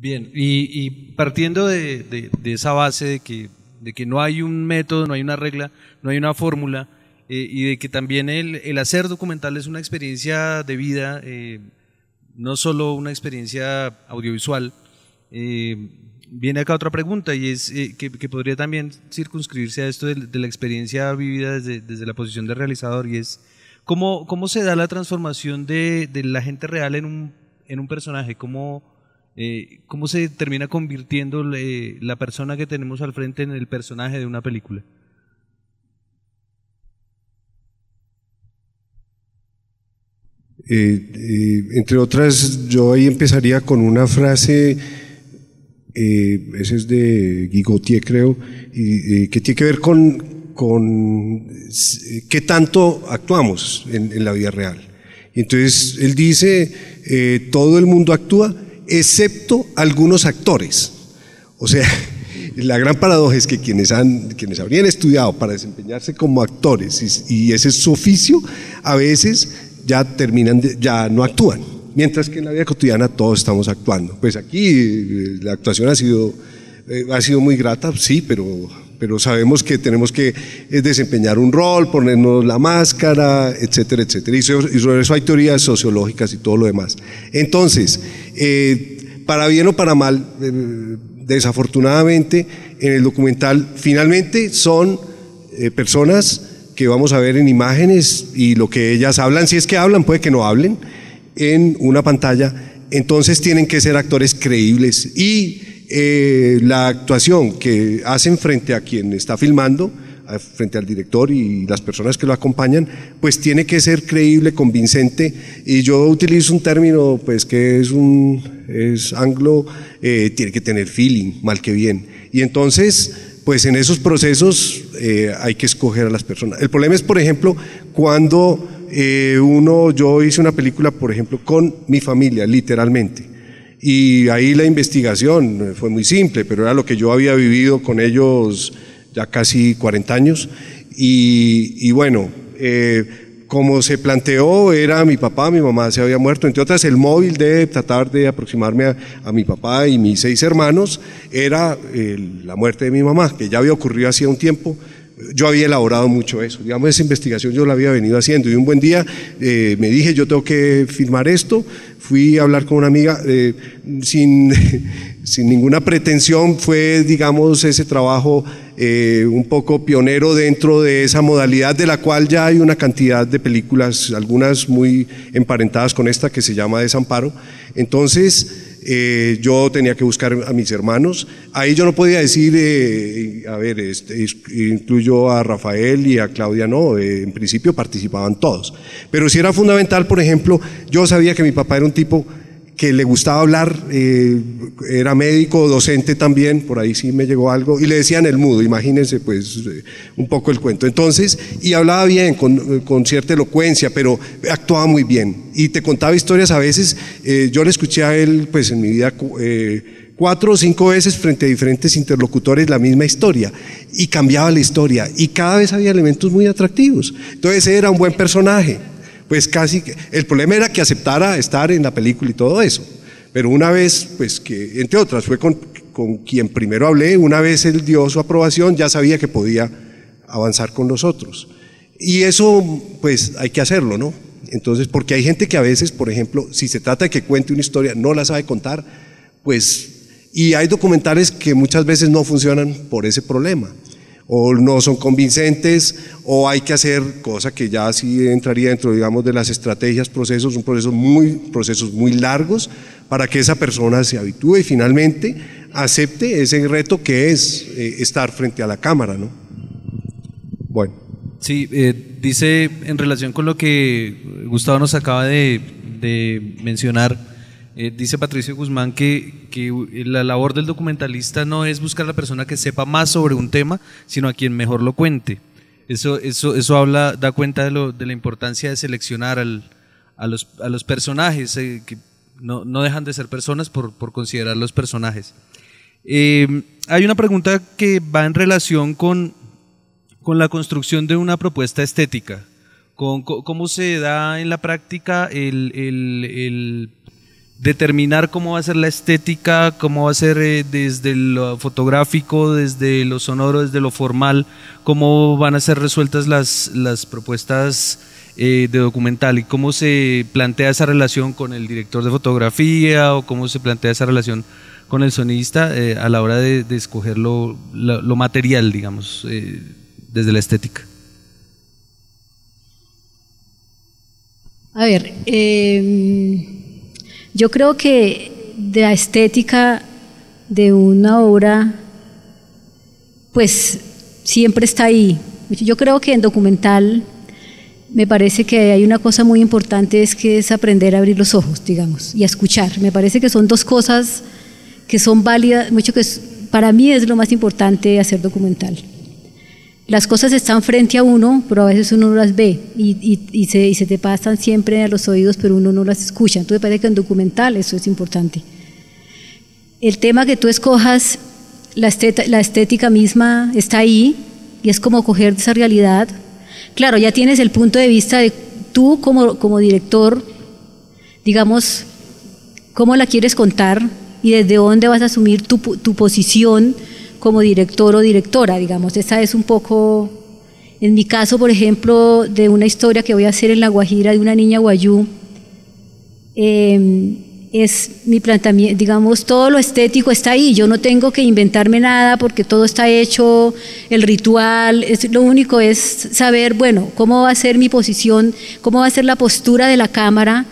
Bien, y partiendo de esa base de que no hay un método, no hay una regla, no hay una fórmula, y de que también el hacer documental es una experiencia de vida, no solo una experiencia audiovisual, viene acá otra pregunta y es que podría también circunscribirse a esto de la experiencia vivida desde la posición de realizador, y es cómo se da la transformación de la gente real en un personaje, cómo se termina convirtiendo la persona que tenemos al frente en el personaje de una película. Entre otras, yo ahí empezaría con una frase, ese es de Guy Gauthier, creo, que tiene que ver con qué tanto actuamos en la vida real. Entonces, él dice, todo el mundo actúa, excepto algunos actores. O sea, la gran paradoja es que quienes habrían estudiado para desempeñarse como actores y ese es su oficio, a veces ya no actúan, mientras que en la vida cotidiana todos estamos actuando. Pues aquí la actuación ha sido muy grata, sí, pero sabemos que tenemos que desempeñar un rol, ponernos la máscara, etcétera, etcétera. Y sobre eso hay teorías sociológicas y todo lo demás. Entonces, para bien o para mal, desafortunadamente, en el documental finalmente son personas que vamos a ver en imágenes y lo que ellas hablan, si es que hablan, puede que no hablen, en una pantalla, entonces tienen que ser actores creíbles y la actuación que hacen frente a quien está filmando, frente al director y las personas que lo acompañan, pues tiene que ser creíble, convincente, y yo utilizo un término pues que es anglo, tiene que tener feeling, mal que bien, y entonces pues en esos procesos hay que escoger a las personas. El problema es, por ejemplo, cuando yo hice una película, por ejemplo, con mi familia, literalmente, y ahí la investigación fue muy simple, pero era lo que yo había vivido con ellos ya casi 40 años, y bueno, como se planteó, era mi papá, mi mamá se había muerto, entre otras el móvil de tratar de aproximarme a mi papá y mis 6 hermanos, era la muerte de mi mamá, que ya había ocurrido hacía un tiempo. Yo había elaborado mucho eso, digamos, esa investigación yo la había venido haciendo, y un buen día me dije, yo tengo que filmar esto, fui a hablar con una amiga sin ninguna pretensión, fue, digamos, ese trabajo un poco pionero dentro de esa modalidad, de la cual ya hay una cantidad de películas, algunas muy emparentadas con esta, que se llama Desamparo. Entonces yo tenía que buscar a mis hermanos, ahí yo no podía decir, a ver, incluyo a Rafael y a Claudia, no, en principio participaban todos, pero sí era fundamental. Por ejemplo, yo sabía que mi papá era un tipo que le gustaba hablar, era médico, docente también, por ahí sí me llegó algo, y le decían el mudo, imagínense pues un poco el cuento. Entonces, y hablaba bien, con cierta elocuencia, pero actuaba muy bien, y te contaba historias a veces. Yo le escuché a él pues en mi vida 4 o 5 veces frente a diferentes interlocutores la misma historia, y cambiaba la historia, y cada vez había elementos muy atractivos, entonces era un buen personaje. Pues casi, el problema era que aceptara estar en la película y todo eso, pero una vez, pues que entre otras fue con quien primero hablé, una vez él dio su aprobación, ya sabía que podía avanzar con nosotros, y eso pues hay que hacerlo, ¿no? Entonces, porque hay gente que a veces, por ejemplo, si se trata de que cuente una historia, no la sabe contar, pues, y hay documentales que muchas veces no funcionan por ese problema, o no son convincentes, o hay que hacer cosa que ya sí entraría dentro, digamos, de las estrategias, procesos muy largos, para que esa persona se habitúe y finalmente acepte ese reto que es estar frente a la cámara, ¿no? Bueno. Sí, dice en relación con lo que Gustavo nos acaba de mencionar, dice Patricio Guzmán que la labor del documentalista no es buscar a la persona que sepa más sobre un tema, sino a quien mejor lo cuente. Eso da cuenta de la importancia de seleccionar a los personajes, que no dejan de ser personas por considerarlos personajes. Hay una pregunta que va en relación con la construcción de una propuesta estética, con cómo se da en la práctica determinar cómo va a ser la estética, cómo va a ser desde lo fotográfico, desde lo sonoro, desde lo formal, cómo van a ser resueltas las propuestas de documental y cómo se plantea esa relación con el director de fotografía o cómo se plantea esa relación con el sonidista a la hora de escoger lo material, digamos, desde la estética. A ver, yo creo que de la estética de una obra, pues siempre está ahí. Yo creo que en documental me parece que hay una cosa muy importante, es aprender a abrir los ojos, digamos, y a escuchar. Me parece que son dos cosas que son válidas, mucho que para mí es lo más importante hacer documental. Las cosas están frente a uno, pero a veces uno no las ve y se te pasan siempre a los oídos, pero uno no las escucha. Entonces me parece que en documental eso es importante. El tema que tú escojas, la estética misma está ahí y es como coger esa realidad. Claro, ya tienes el punto de vista de tú como director, digamos, cómo la quieres contar y desde dónde vas a asumir tu posición como director o directora, digamos. Esa es un poco, en mi caso, por ejemplo, de una historia que voy a hacer en La Guajira de una niña guayú, es mi planteamiento, digamos, todo lo estético está ahí, yo no tengo que inventarme nada porque todo está hecho, el ritual, lo único es saber, bueno, cómo va a ser mi posición, cómo va a ser la postura de la cámara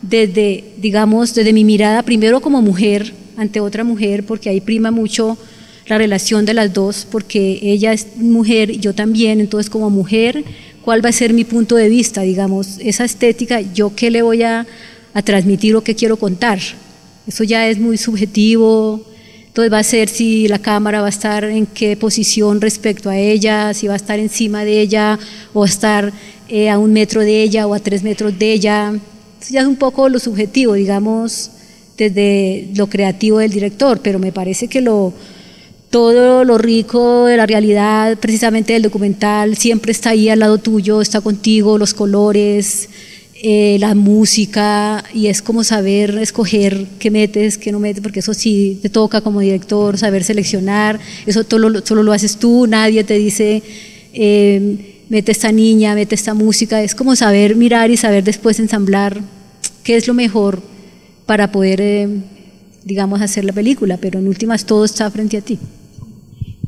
desde, digamos, desde mi mirada primero como mujer ante otra mujer, porque ahí prima mucho la relación de las dos, porque ella es mujer y yo también, entonces como mujer, ¿cuál va a ser mi punto de vista? Digamos, esa estética, ¿yo qué le voy a transmitir o qué quiero contar? Eso ya es muy subjetivo, entonces va a ser si la cámara va a estar en qué posición respecto a ella, si va a estar encima de ella o a estar a 1 metro de ella o a 3 metros de ella. Eso ya es un poco lo subjetivo, digamos, desde lo creativo del director, pero me parece que todo lo rico de la realidad, precisamente del documental, siempre está ahí al lado tuyo, está contigo, los colores, la música, y es como saber escoger qué metes, qué no metes, porque eso sí te toca como director, saber seleccionar, eso solo lo haces tú, nadie te dice mete esta niña, mete esta música, es como saber mirar y saber después ensamblar qué es lo mejor para poder, digamos, hacer la película, pero en últimas todo está frente a ti.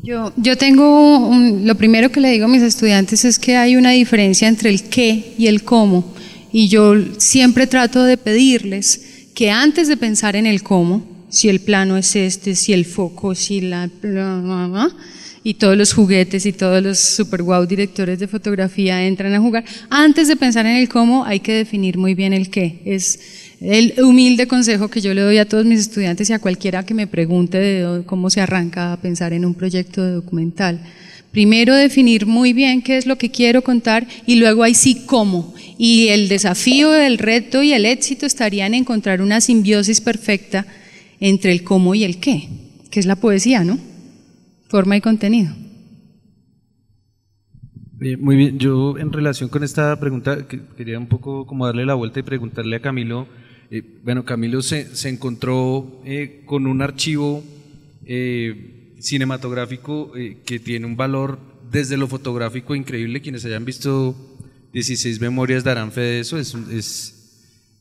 Yo tengo, lo primero que le digo a mis estudiantes es que hay una diferencia entre el qué y el cómo, y yo siempre trato de pedirles que antes de pensar en el cómo, si el plano es este, si el foco, si y todos los juguetes y todos los super wow directores de fotografía entran a jugar, antes de pensar en el cómo hay que definir muy bien el qué. Es el humilde consejo que yo le doy a todos mis estudiantes y a cualquiera que me pregunte de cómo se arranca a pensar en un proyecto de documental. Primero definir muy bien qué es lo que quiero contar y luego ahí sí cómo. Y el desafío, el reto y el éxito estarían en encontrar una simbiosis perfecta entre el cómo y el qué, que es la poesía, ¿no? Forma y contenido. Muy bien, yo en relación con esta pregunta quería un poco como darle la vuelta y preguntarle a Camilo. Bueno, Camilo se encontró con un archivo cinematográfico que tiene un valor desde lo fotográfico increíble. Quienes hayan visto 16 Memorias darán fe de eso.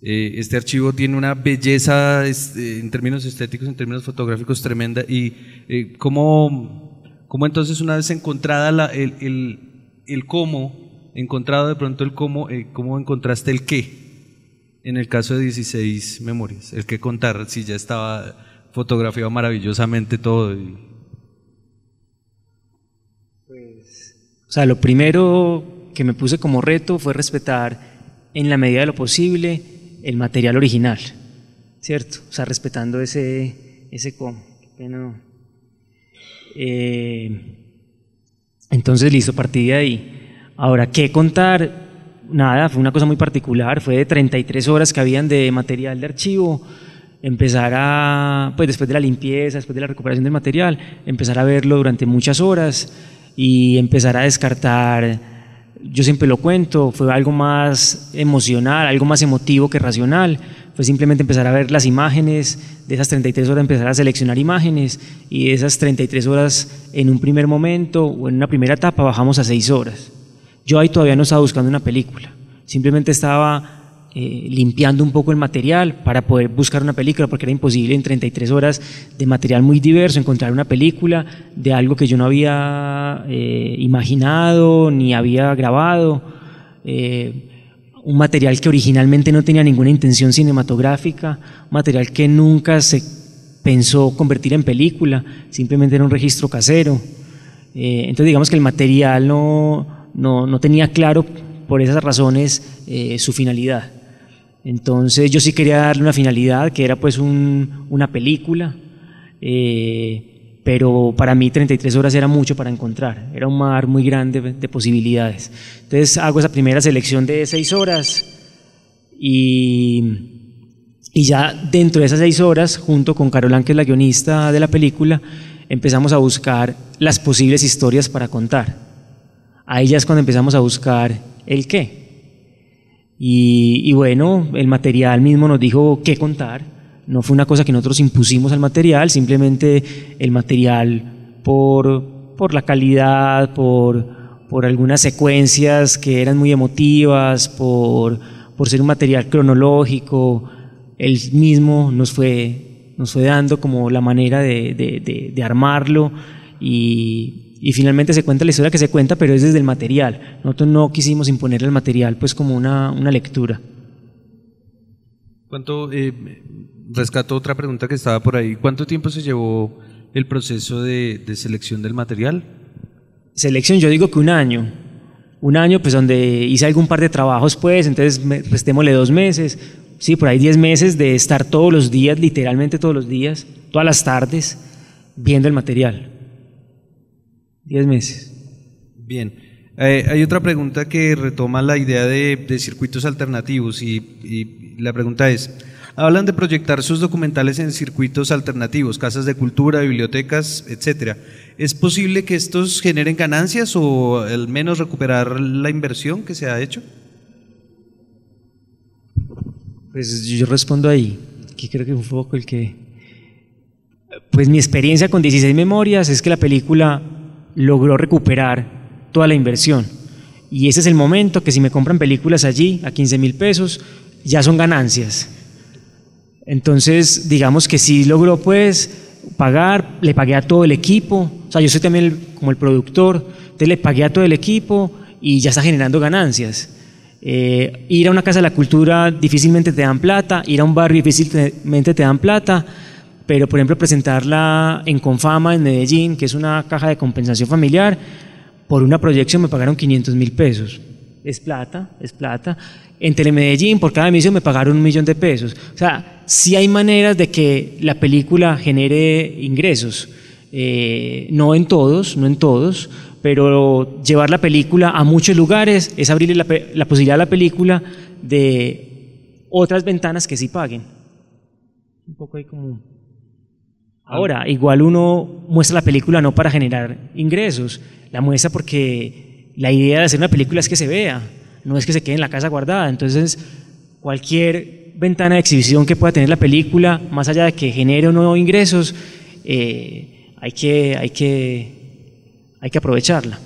Este archivo tiene una belleza en términos estéticos, en términos fotográficos tremenda. Y cómo entonces, una vez encontrada el cómo, encontrado de pronto el cómo encontraste el qué en el caso de 16 Memorias, el qué contar, si ya estaba fotografiado maravillosamente todo. Pues, o sea, lo primero que me puse como reto fue respetar en la medida de lo posible el material original, ¿cierto? O sea, respetando ese cómo. Bueno, entonces, listo, partí de ahí. Ahora, ¿qué contar? Nada, fue una cosa muy particular, fue de 33 horas que habían de material de archivo, empezar a, pues después de la limpieza, después de la recuperación del material, empezar a verlo durante muchas horas y empezar a descartar. Yo siempre lo cuento, fue algo más emocional, algo más emotivo que racional, fue simplemente empezar a ver las imágenes, de esas 33 horas empezar a seleccionar imágenes, y de esas 33 horas en un primer momento o en una primera etapa bajamos a 6 horas. Yo ahí todavía no estaba buscando una película, simplemente estaba limpiando un poco el material para poder buscar una película, porque era imposible en 33 horas de material muy diverso encontrar una película de algo que yo no había imaginado ni había grabado, un material que originalmente no tenía ninguna intención cinematográfica, un material que nunca se pensó convertir en película, simplemente era un registro casero. Entonces digamos que el material no tenía claro por esas razones su finalidad. Entonces yo sí quería darle una finalidad que era pues una película, pero para mí 33 horas era mucho para encontrar, era un mar muy grande de posibilidades. Entonces hago esa primera selección de 6 horas y ya dentro de esas 6 horas, junto con Caroline, que es la guionista de la película, empezamos a buscar las posibles historias para contar. Ahí ya es cuando empezamos a buscar el qué. Y bueno, el material mismo nos dijo qué contar, no fue una cosa que nosotros impusimos al material, simplemente el material por la calidad, por algunas secuencias que eran muy emotivas, por ser un material cronológico, él mismo nos fue dando como la manera de armarlo y finalmente se cuenta la historia que se cuenta, pero es desde el material. Nosotros no quisimos imponer el material pues como una lectura. ¿Cuánto, rescato otra pregunta que estaba por ahí, ¿cuánto tiempo se llevó el proceso de selección del material? Selección, yo digo que un año pues donde hice algún par de trabajos pues, entonces restémosle 2 meses, sí, por ahí 10 meses de estar todos los días, literalmente todos los días, todas las tardes, viendo el material. 10 meses. Bien. Hay otra pregunta que retoma la idea de circuitos alternativos y la pregunta es, hablan de proyectar sus documentales en circuitos alternativos, casas de cultura, bibliotecas, etcétera. ¿Es posible que estos generen ganancias o al menos recuperar la inversión que se ha hecho? Pues yo respondo ahí, que creo que fue un poco el que... Pues mi experiencia con 16 memorias es que la película logró recuperar toda la inversión y ese es el momento que si me compran películas allí a 15.000 pesos ya son ganancias. Entonces digamos que sí logró pues pagar, le pagué a todo el equipo, o sea yo soy también como el productor, entonces le pagué a todo el equipo y ya está generando ganancias. Ir a una casa de la cultura difícilmente te dan plata, ir a un barrio difícilmente te dan plata, pero por ejemplo presentarla en Confama en Medellín, que es una caja de compensación familiar, por una proyección me pagaron 500.000 pesos. Es plata, es plata. En Telemedellín por cada emisión me pagaron 1.000.000 de pesos. O sea, sí hay maneras de que la película genere ingresos. No en todos, pero llevar la película a muchos lugares es abrirle la posibilidad a la película de otras ventanas que sí paguen. Un poco ahí como... Ahora, igual uno muestra la película no para generar ingresos, la muestra porque la idea de hacer una película es que se vea, no es que se quede en la casa guardada. Entonces, cualquier ventana de exhibición que pueda tener la película, más allá de que genere o no ingresos, hay que aprovecharla.